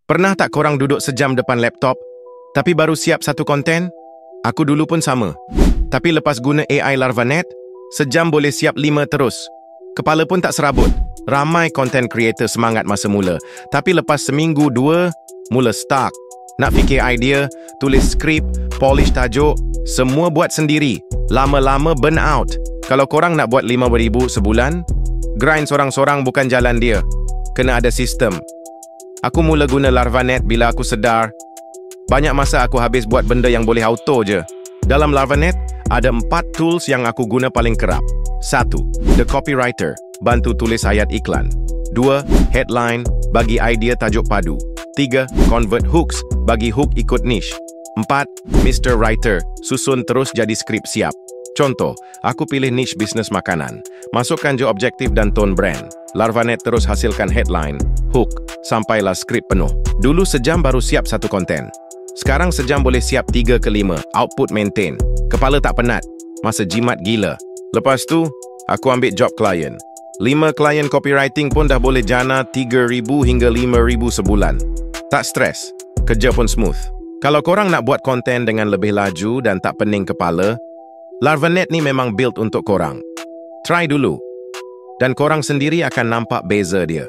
Pernah tak korang duduk sejam depan laptop, tapi baru siap satu konten? Aku dulu pun sama. Tapi lepas guna AI Larvanet, sejam boleh siap 5 terus. Kepala pun tak serabut. Ramai content creator semangat masa mula. Tapi lepas seminggu, 2, mula stuck. Nak fikir idea, tulis skrip, polish tajuk, semua buat sendiri. Lama-lama burn out. Kalau korang nak buat 5,000 sebulan, grind sorang-sorang bukan jalan dia. Kena ada sistem. Aku mula guna Larvanet bila aku sedar banyak masa aku habis buat benda yang boleh auto je. Dalam Larvanet, ada 4 tools yang aku guna paling kerap. 1. The Copywriter, bantu tulis ayat iklan. 2. Headline, bagi idea tajuk padu. 3. Convert Hooks, bagi hook ikut niche. 4. Mr. Writer, susun terus jadi skrip siap. Contoh, aku pilih niche bisnes makanan. Masukkan je objektif dan tone brand. Larvanet terus hasilkan headline, hook, sampailah skrip penuh. Dulu sejam baru siap satu konten. Sekarang sejam boleh siap 3 ke 5, output maintain. Kepala tak penat, masa jimat gila. Lepas tu, aku ambil job klien. 5 klien copywriting pun dah boleh jana 3,000 hingga 5,000 sebulan. Tak stres, kerja pun smooth. Kalau korang nak buat konten dengan lebih laju dan tak pening kepala, Larvanet ni memang built untuk korang. Try dulu. Dan korang sendiri akan nampak beza dia.